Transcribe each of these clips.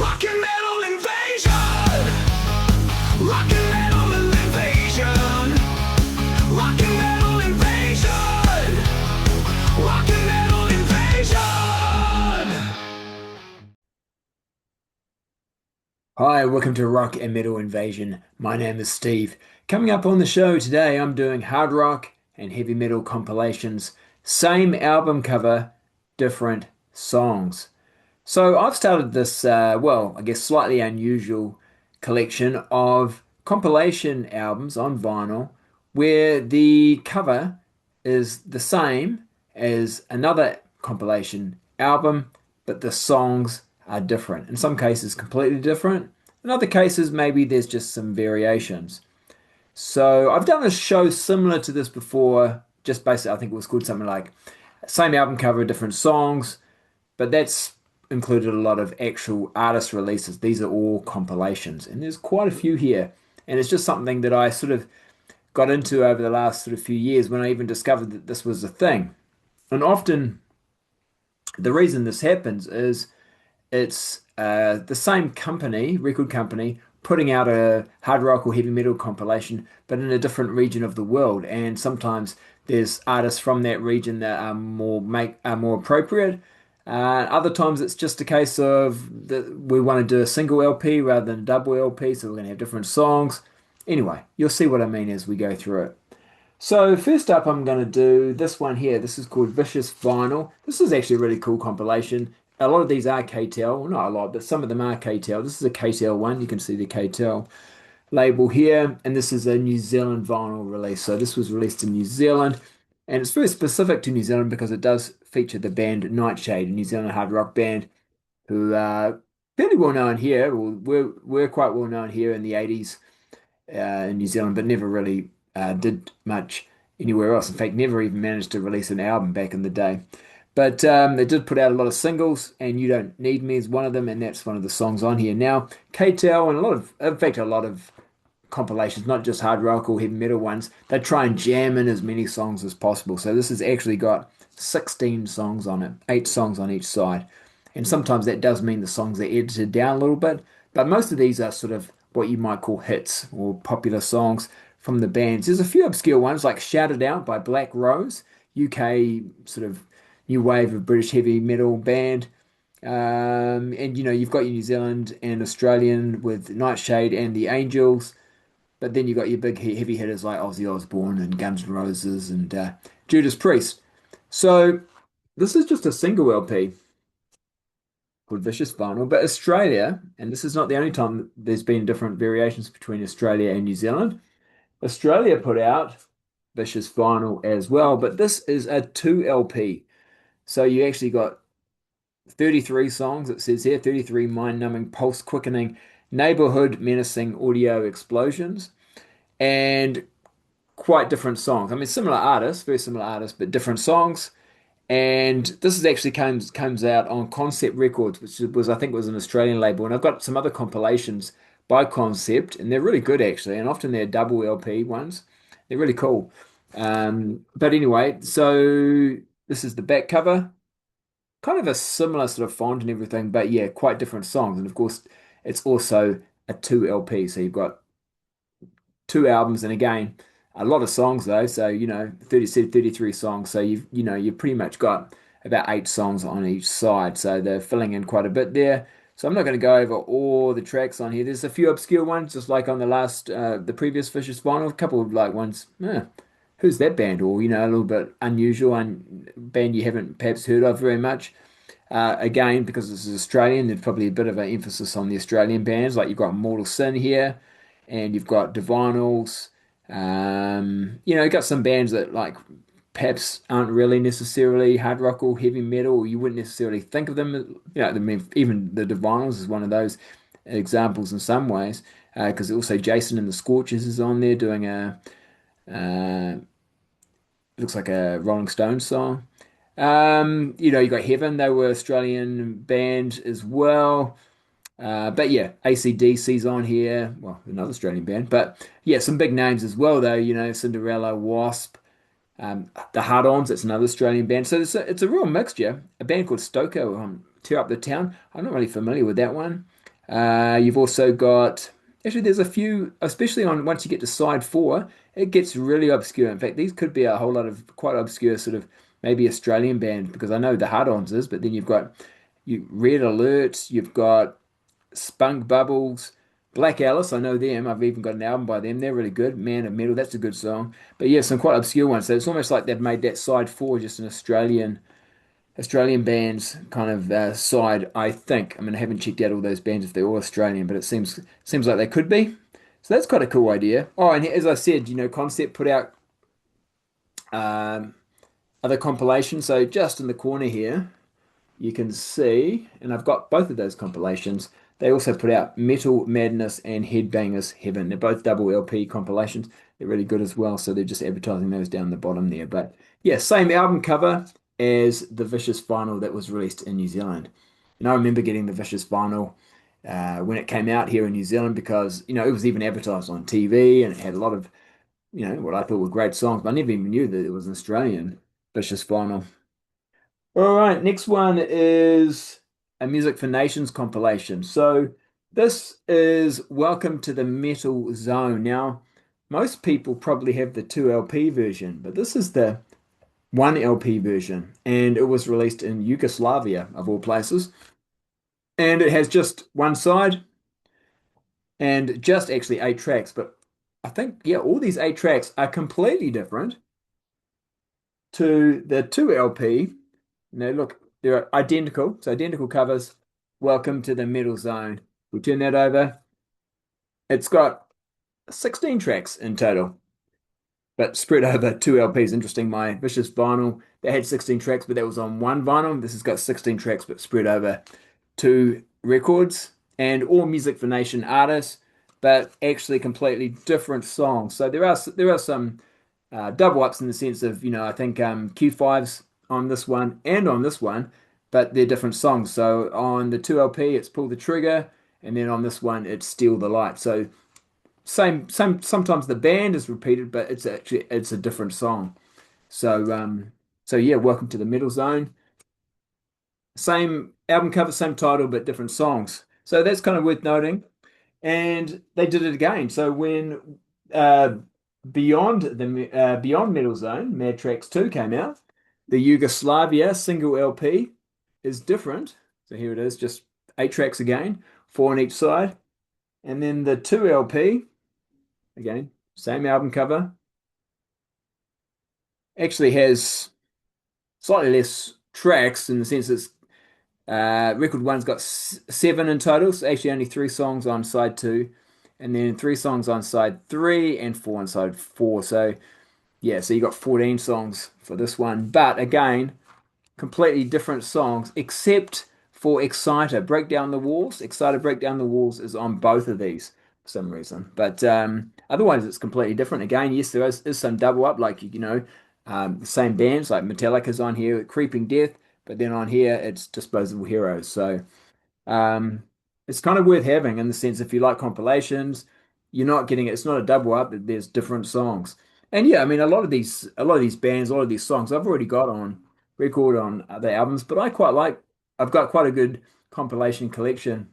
Rock and metal invasion. Rock and metal invasion. Rock and metal invasion. Rock and metal invasion. Hi, welcome to Rock and Metal Invasion. My name is Steve. Coming up on the show today, I'm doing hard rock and heavy metal compilations. Same album cover, different songs. So I've started this, I guess slightly unusual collection of compilation albums on vinyl where the cover is the same as another compilation album, but the songs are different. In some cases, completely different. In other cases, maybe there's just some variations. So I've done a show similar to this before, just basically, I think it was called something like same album cover, different songs, but that's included a lot of actual artist releases. These are all compilations, and there's quite a few here. And it's just something that I sort of got into over the last sort of few years when I even discovered that this was a thing. And often the reason this happens is it's the same company, record company, putting out a hard rock or heavy metal compilation, but in a different region of the world. And sometimes there's artists from that region that are more appropriate. Other times it's just a case of that we want to do a single LP rather than a double LP, so we're going to have different songs. Anyway, you'll see what I mean as we go through it. So first up, I'm going to do this one here. This is called Vicious Vinyl. This is actually a really cool compilation. A lot of these are KTEL, well, not a lot, but some of them are KTEL. This is a KTEL one. You can see the KTEL label here, and this is a New Zealand vinyl release. So this was released in New Zealand, and it's very specific to New Zealand because it does feature the band Nightshade, a New Zealand hard rock band who are fairly well known here. Well, we're quite well known here in the 80s in New Zealand, but never really did much anywhere else. In fact, never even managed to release an album back in the day. But they did put out a lot of singles, and You Don't Need Me is one of them, and that's one of the songs on here. Now, KTEL and in fact, a lot of compilations, not just hard rock or heavy metal ones, they try and jam in as many songs as possible. So this has actually got 16 songs on it, 8 songs on each side. And sometimes that does mean the songs are edited down a little bit, but most of these are sort of what you might call hits or popular songs from the bands. There's a few obscure ones like Shout It Out by Black Rose, UK sort of new wave of British heavy metal band. And you've got your New Zealand and Australian with Nightshade and the Angels, but then you've got your big heavy hitters like Ozzy Osbourne and Guns N' Roses and Judas Priest. So this is just a single LP called Vicious Vinyl, but Australia, and this is not the only time there's been different variations between Australia and New Zealand. Australia put out Vicious Vinyl as well, but this is a 2 LP. So you actually got 33 songs, it says here, 33 mind-numbing, pulse-quickening, neighborhood menacing audio explosions, and quite different songs. I mean, similar artists, very similar artists, but different songs. And this is actually comes out on Concept Records, which was I think was an Australian label. And I've got some other compilations by Concept, and they're really good actually. And often they're double LP ones. They're really cool. But anyway, so this is the back cover, kind of a similar sort of font and everything, but yeah, quite different songs. And of course, it's also a 2 LP, so you've got 2 albums, and again, a lot of songs though. So 33 songs. So you've pretty much got about 8 songs on each side. So they're filling in quite a bit there. So I'm not going to go over all the tracks on here. There's a few obscure ones, just like on the previous Vicious Vinyl. A couple of like ones. Who's that band? Or a little bit unusual and band you haven't perhaps heard of very much. Again, because this is Australian, there's probably a bit of an emphasis on the Australian bands. Like you've got Mortal Sin here, and you've got Divinals. You've got some bands that like perhaps aren't really necessarily hard rock or heavy metal, or you wouldn't necessarily think of them. I mean, even the Divinals is one of those examples in some ways, because also Jason and the Scorchers is on there doing uh, looks like a Rolling Stones song. You got Heaven, they were Australian band as well. But yeah, AC/DC's on here. Well, another Australian band. But yeah, some big names as well, though. Cinderella, Wasp, the Hard-Ons, that's another Australian band. So it's a real mixture. A band called Stoko, Tear Up the Town. I'm not really familiar with that one. You've also got actually there's a few, especially on once you get to side four, it gets really obscure. In fact, these could be a whole lot of quite obscure sort of maybe Australian band because I know the Hard-Ons is, but then you've got you Red Alert, you've got Spunk Bubbles, Black Alice. I know them. I've even got an album by them. They're really good. Man of Metal, that's a good song. But yeah, some quite obscure ones. So it's almost like they've made that side four just an Australian bands kind of side, I think. I mean, I haven't checked out all those bands if they're all Australian, but it seems like they could be. So that's quite a cool idea. Oh, and as I said, Concept put out um, other compilations. So just in the corner here, you can see, and I've got both of those compilations. They also put out Metal Madness and Headbangers Heaven. They're both double LP compilations. They're really good as well. So they're just advertising those down the bottom there. But yeah, same album cover as the Vicious vinyl that was released in New Zealand. And I remember getting the Vicious vinyl when it came out here in New Zealand because, it was even advertised on TV and it had a lot of, what I thought were great songs. But I never even knew that it was an Australian Vicious vinyl. All right, next one is a Music for Nations compilation. So this is Welcome to the Metal Zone. Now, most people probably have the 2 LP version, but this is the 1 LP version, and it was released in Yugoslavia, of all places. And it has just one side and just actually 8 tracks. But I think, yeah, all these 8 tracks are completely different to the 2 LP. Look, they're identical. So identical covers. Welcome to the Metal Zone. We turn that over. It's got 16 tracks in total, but spread over 2 LPs. Interesting. My Vicious vinyl, they had 16 tracks, but that was on one vinyl. This has got 16 tracks, but spread over 2 records and all Music for Nation artists, but actually completely different songs. So there are some double ups in the sense of, I think Q5's on this one and on this one, but they're different songs. So on the 2 LP, it's Pull the Trigger, and then on this one, it's Steal the Light. So same. Sometimes the band is repeated, but it's a different song. So yeah, Welcome to the Metal Zone. Same album cover, same title, but different songs. So that's kind of worth noting. And they did it again. So when Beyond Metal Zone, Mad Tracks 2 came out, the Yugoslavia single LP is different. So here it is, just 8 tracks again, 4 on each side. And then the 2 LP, again, same album cover, actually has slightly less tracks in the sense it's record one's got 7 in total, so actually only 3 songs on side two, and then 3 songs on side three, and 4 on side four. So yeah, so you got 14 songs for this one, but again, completely different songs, except for Exciter, Break Down the Walls. Exciter, Break Down the Walls is on both of these for some reason, but otherwise it's completely different. Again, yes, there is some double up, like the same bands like Metallica's on here, Creeping Death, but then on here it's Disposable Heroes. So um, it's kind of worth having in the sense if you like compilations, you're not getting it. It's not a double up. There's different songs, and yeah, I mean a lot of these bands, a lot of these songs I've already got on record on other albums, but I quite like. I've got quite a good compilation collection.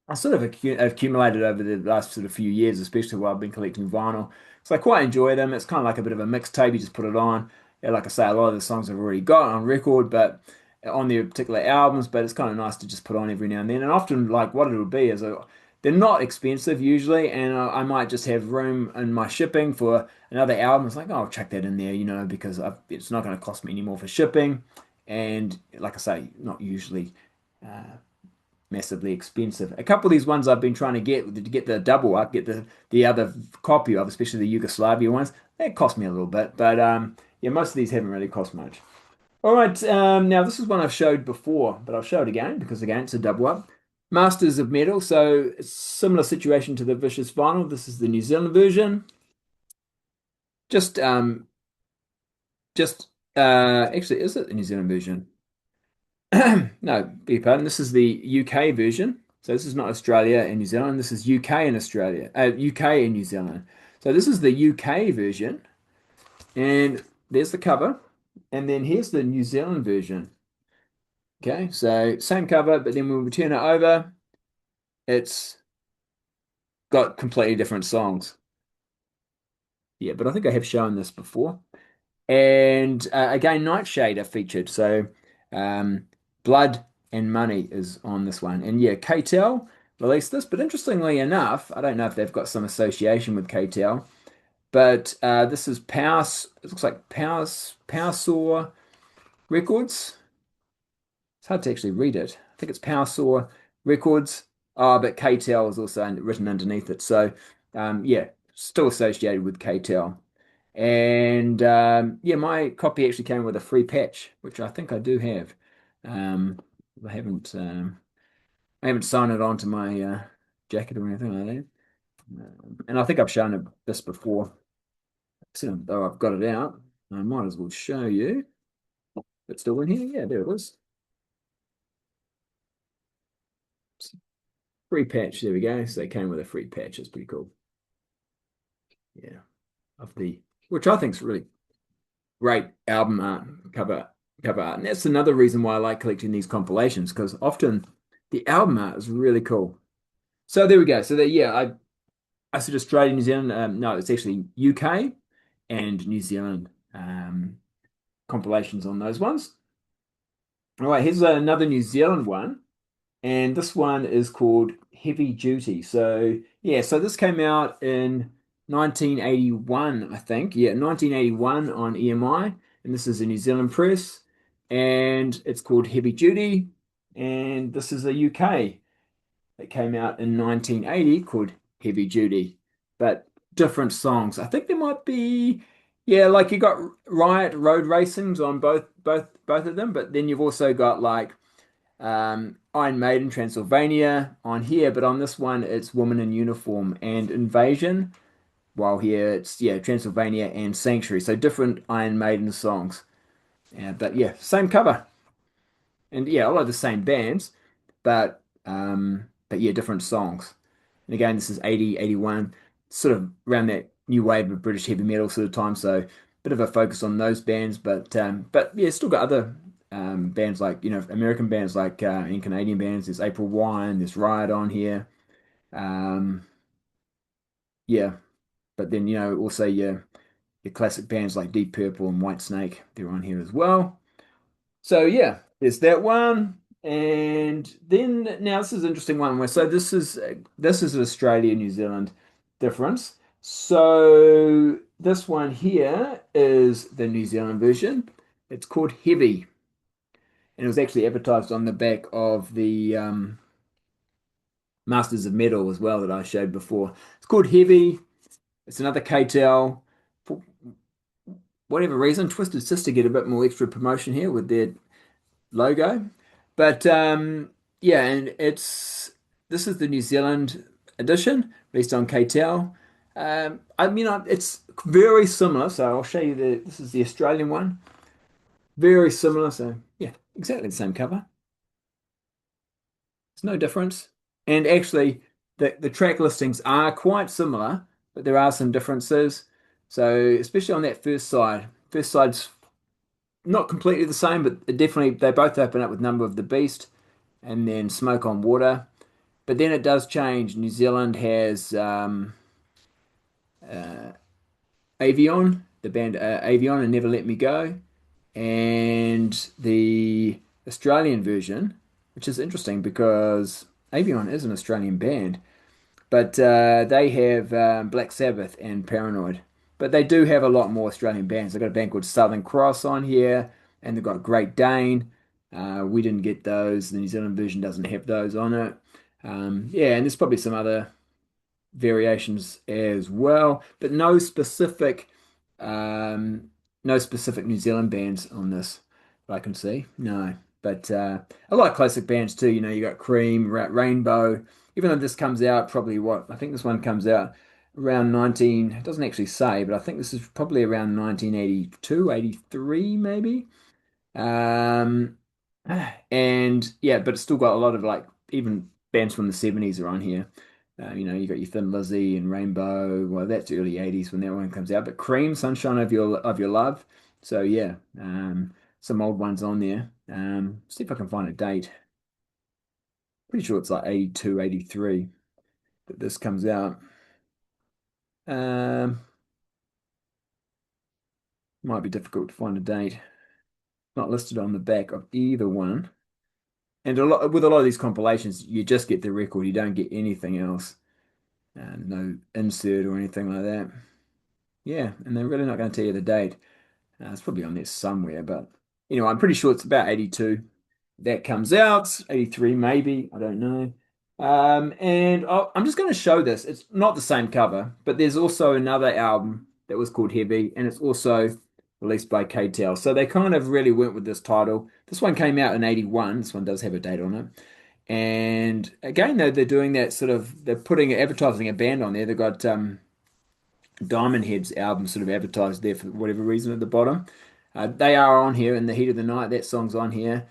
I sort of accumulated over the last sort of few years, especially while I've been collecting vinyl. So I quite enjoy them. It's kind of like a bit of a mixtape. You just put it on. Yeah, like I say, a lot of the songs I've already got on record, but on their particular albums. But it's kind of nice to just put on every now and then. And often, like what it'll be is they're not expensive usually, and I might just have room in my shipping for another album. It's like, oh, I'll chuck that in there, because it's not going to cost me any more for shipping. And like I say, not usually. Massively expensive. A couple of these ones I've been trying to get the double up, get the other copy of, especially the Yugoslavia ones. That cost me a little bit, but yeah, most of these haven't really cost much. All right, now this is one I've showed before, but I'll show it again because again it's a double up. Masters of Metal, so it's similar situation to the Vicious vinyl. This is the New Zealand version. Just actually, is it the New Zealand version? No, beg your pardon. This is the UK version. So this is not Australia and New Zealand. This is UK and Australia, UK and New Zealand. So this is the UK version, and there's the cover, and then here's the New Zealand version. Okay, so same cover, but then when we turn it over, it's got completely different songs. Yeah, but I think I have shown this before. And again, Nightshade are featured. So um, Blood and Money is on this one. And yeah, KTEL released this, but interestingly enough, I don't know if they've got some association with KTEL, but this is Power, it looks like Power Saw Records. It's hard to actually read it. I think it's Power Saw Records. Oh, but KTEL is also written underneath it. So yeah, still associated with KTEL. And yeah, my copy actually came with a free patch, which I think I do have. Um, I haven't signed it onto my jacket or anything like that. And I think I've shown this before. So, though I've got it out, I might as well show you. It's still in here. Yeah, there it is. Free patch. There we go. So they came with a free patch. It's pretty cool. Yeah, of the which I think is really great album art, cover art. And that's another reason why I like collecting these compilations because often the album art is really cool. So there we go. So there, yeah, I said Australia, New Zealand. No, it's actually UK and New Zealand compilations on those ones. All right, here's another New Zealand one, and this one is called Heavy Duty. So yeah, so this came out in 1981, I think. Yeah, 1981 on EMI, and this is a New Zealand press, and it's called Heavy Duty, and this is a UK that came out in 1980 called Heavy Duty, but different songs. I think there might be, yeah, like you got Riot Road Racings on both of them, but then you've also got like Iron Maiden Transylvania on here, but on this one it's Woman in Uniform and Invasion. While here it's yeah Transylvania and Sanctuary, so different Iron Maiden songs. Yeah, but yeah, same cover, and yeah, a lot of the same bands, but yeah, different songs. And again, this is 80, 81, sort of around that new wave of British heavy metal sort of time. So bit of a focus on those bands, but yeah, still got other bands like American bands like and Canadian bands. There's April Wine, there's Riot on here. Um, yeah, but then also your classic bands like Deep Purple and White Snake, they're on here as well. So yeah, there's that one. And then now this is an interesting one where so this is an Australia New Zealand difference. So this one here is the New Zealand version. It's called Heavy, and it was actually advertised on the back of the Masters of Metal as well that I showed before. It's called Heavy. It's another KTEL. For whatever reason, Twisted Sister get a bit more extra promotion here with their logo. But yeah, and this is the New Zealand edition based on KTEL. I mean, it's very similar. So I'll show you this is the Australian one. Very similar. So yeah, exactly the same cover. There's no difference. And actually, the track listings are quite similar, but there are some differences. So especially on that first side's not completely the same, but it definitely they both open up with Number of the Beast and then Smoke on Water. But then it does change. New Zealand has uh, Avion, the band Avion and Never Let Me Go, and the Australian version, which is interesting because Avion is an Australian band, but they have Black Sabbath and Paranoid. But they do have a lot more Australian bands. They've got a band called Southern Cross on here, and they've got Great Dane. We didn't get those. The New Zealand version doesn't have those on it. Yeah, and there's probably some other variations as well, but um, no specific New Zealand bands on this that I can see. No, but a lot of classic bands too. You got Cream, Rainbow. Even though this comes out probably what I think this one comes out around 19. It doesn't actually say, but I think this is probably around 1982, 83 maybe. Um, and yeah, but it's still got a lot of like even bands from the 70s are on here. You got your Thin Lizzy and Rainbow. Well, that's early 80s when that one comes out. But Cream, Sunshine of Your Love. So yeah, some old ones on there. See if I can find a date. Pretty sure it's like 82, 83 that this comes out. Um, Might be difficult to find a date. Not listed on the back of either one. And with a lot of these compilations, you just get the record. You don't get anything else. No insert or anything like that. Yeah, and they're really not going to tell you the date. It's probably on there somewhere, but anyway, I'm pretty sure it's about 82 that comes out, 83 maybe, I don't know. And I'm just going to show this. It's not the same cover, but there's also another album that was called Heavy, and it's also released by KTEL. So they kind of really went with this title. This one came out in 81. This one does have a date on it. And again, though, they're doing that sort of, they're putting advertising a band on there. They've got Diamond Head's album sort of advertised there for whatever reason at the bottom. They are on here in the heat of the night. That song's on here.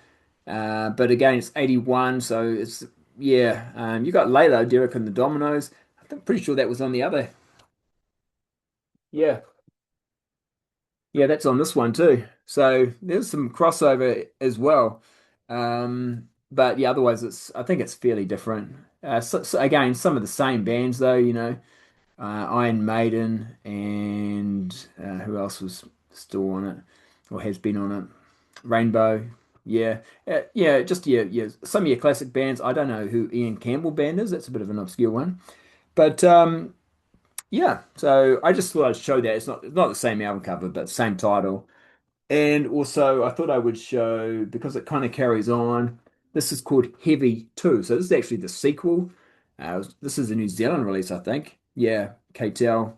But again, it's 81, so it's yeah. You got Layla, Derek and the Dominoes. I'm pretty sure that was on the other. Yeah, yeah, that's on this one too. So there's some crossover as well. But yeah, otherwise I think it's fairly different. So again, some of the same bands though, Iron Maiden and who else was still on it or has been on it? Rainbow. Yeah. Yeah, just yeah, some of your classic bands. I don't know who Ian Campbell band is. That's a bit of an obscure one. But yeah, so I just thought I'd show that it's not the same album cover, but same title. And also I thought I would show because it kind of carries on. This is called Heavy 2. So this is actually the sequel. This is a New Zealand release, I think. Yeah, KTEL.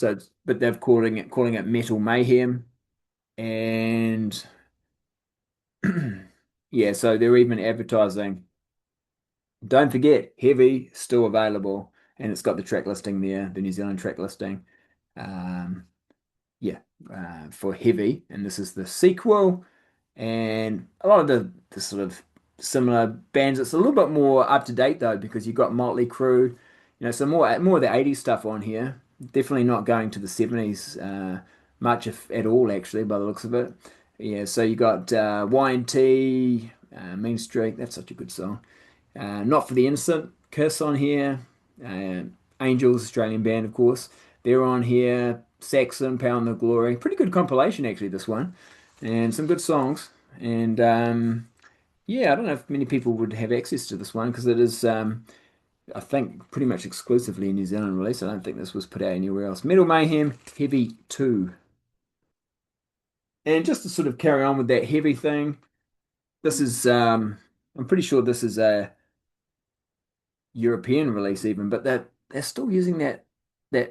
But they're calling it Metal Mayhem, and yeah, so they're even advertising. Don't forget, Heavy still available, and it's got the track listing there, the New Zealand track listing. Um, yeah, for Heavy, and this is the sequel, and a lot of the sort of similar bands. It's a little bit more up to date though, because you've got Motley Crue, some more of the 80s stuff on here. Definitely not going to the 70s much, if at all, actually, by the looks of it. Yeah, so you got Y&T, Mean Streak. That's such a good song. Not for the Innocent, Kiss on here. Uh, Angels, Australian band, of course. They're on here. Saxon, Pound the Glory. Pretty good compilation, actually, this one. And some good songs. And yeah, I don't know if many people would have access to this one because it is, I think, pretty much exclusively a New Zealand release. I don't think this was put out anywhere else. Metal Mayhem Heavy 2. And just to sort of carry on with that heavy thing, this is, I'm pretty sure this is a European release even, but they're still using that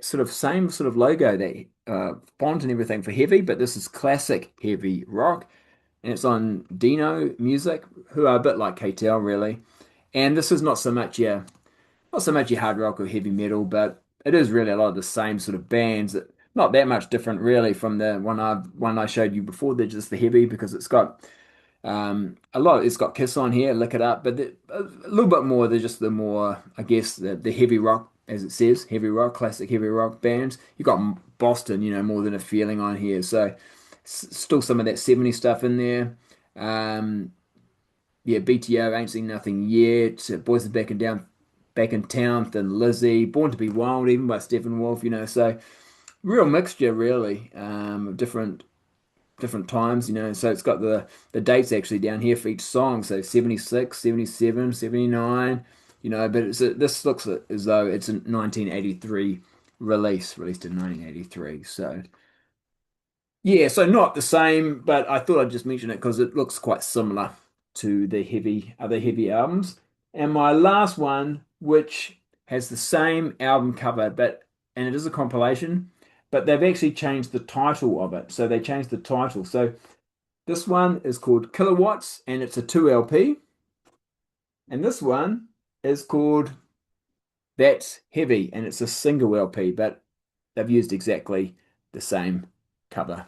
sort of same sort of logo, that font and everything for heavy, but this is classic heavy rock, and it's on Dino Music, who are a bit like KTEL really. And this is not so much your hard rock or heavy metal, but it is really a lot of the same sort of bands. Not that much different really from the one I showed you before. They're just the heavy because it's got a lot. It's got Kiss on here, Look It Up, but a little bit more. They're just the more, I guess, the heavy rock, as it says, heavy rock, classic heavy rock bands. You got Boston, More Than a Feeling on here, so still some of that 70s stuff in there. Yeah, BTO, Ain't Seen Nothing Yet, Boys Are Back in Town, Thin Lizzy, Born to Be Wild, even by Stephen Wolf. So real mixture, really, of different times, so it's got the dates actually down here for each song, so 76, 77, 79, but this looks as though it's a 1983 released in 1983. So yeah, so not the same, but I thought I'd just mention it because it looks quite similar to the other heavy albums. And my last one, which has the same album cover, and it is a compilation, but they've actually changed the title of it. So they changed the title. So this one is called Kilowatts, and it's a 2 LP. And this one is called That's Heavy, and it's a single LP, but they've used exactly the same cover.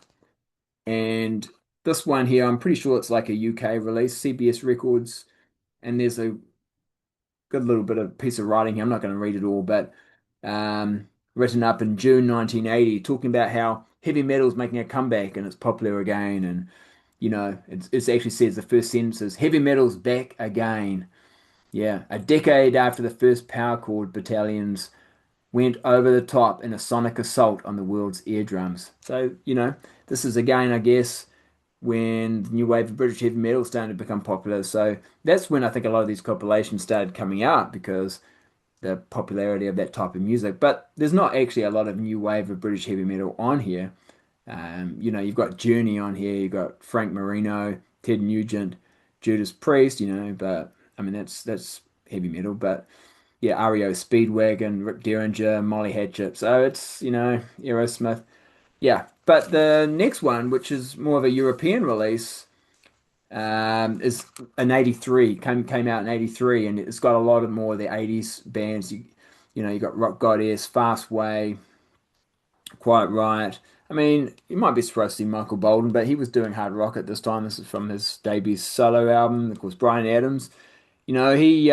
And this one here, I'm pretty sure it's like a UK release, CBS Records, and there's a good little bit of piece of writing here. I'm not going to read it all, but written up in June 1980, talking about how heavy metal is making a comeback and it's popular again. And it actually says the first sentence is heavy metal's back again. Yeah, a decade after the first power chord battalions went over the top in a sonic assault on the world's eardrums. So, this is again, I guess, when the new wave of British heavy metal started to become popular. So that's when I think a lot of these compilations started coming out because the popularity of that type of music. But there's not actually a lot of new wave of British heavy metal on here. You've got Journey on here, you've got Frank Marino, Ted Nugent, Judas Priest, but I mean that's heavy metal. But yeah, REO Speedwagon, Rick Derringer, Molly Hatchet. So it's, Aerosmith. Yeah. But the next one, which is more of a European release, is an 83, came out in 83, and it's got a lot of more of the 80s bands. You got Rock Goddess, Fast Way, Quiet Riot. I mean, you might be surprised to see Michael Bolton, but he was doing hard rock at this time. This is from his debut solo album. Of course, Brian Adams. You know, he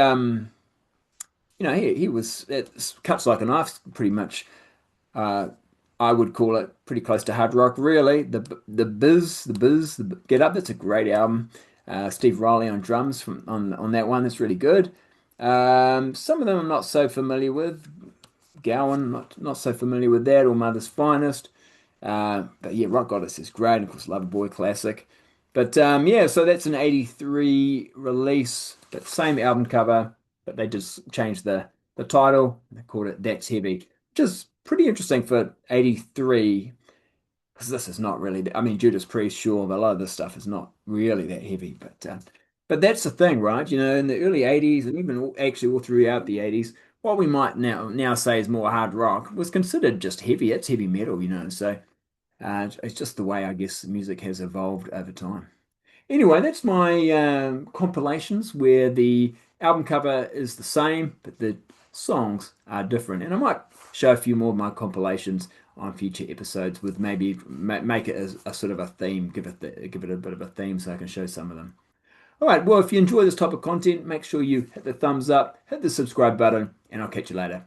he was it cuts like a knife, pretty much. Uh, I would call it pretty close to hard rock, really. The Get Up. That's a great album. Steve Riley on drums on that one. That's really good. Some of them I'm not so familiar with. Gowan, not so familiar with that, or Mother's Finest. But yeah, Rock Goddess is great, and of course, Loverboy classic. But yeah, so that's an 83 release, but same album cover, but they just changed the title. They called it That's Heavy, which is pretty interesting for 83, because this is not really, I mean, Judas Priest, sure, but a lot of this stuff is not really that heavy. But that's the thing, right? In the early 80s, and even actually all throughout the 80s, what we might now say is more hard rock was considered just heavy. It's heavy metal. So it's just the way I guess the music has evolved over time. Anyway, that's my compilations where the album cover is the same, but the songs are different. And I might show a few more of my compilations on future episodes with maybe make it as a sort of a theme, give it a bit of a theme so I can show some of them. All right, well, if you enjoy this type of content, make sure you hit the thumbs up, hit the subscribe button, and I'll catch you later.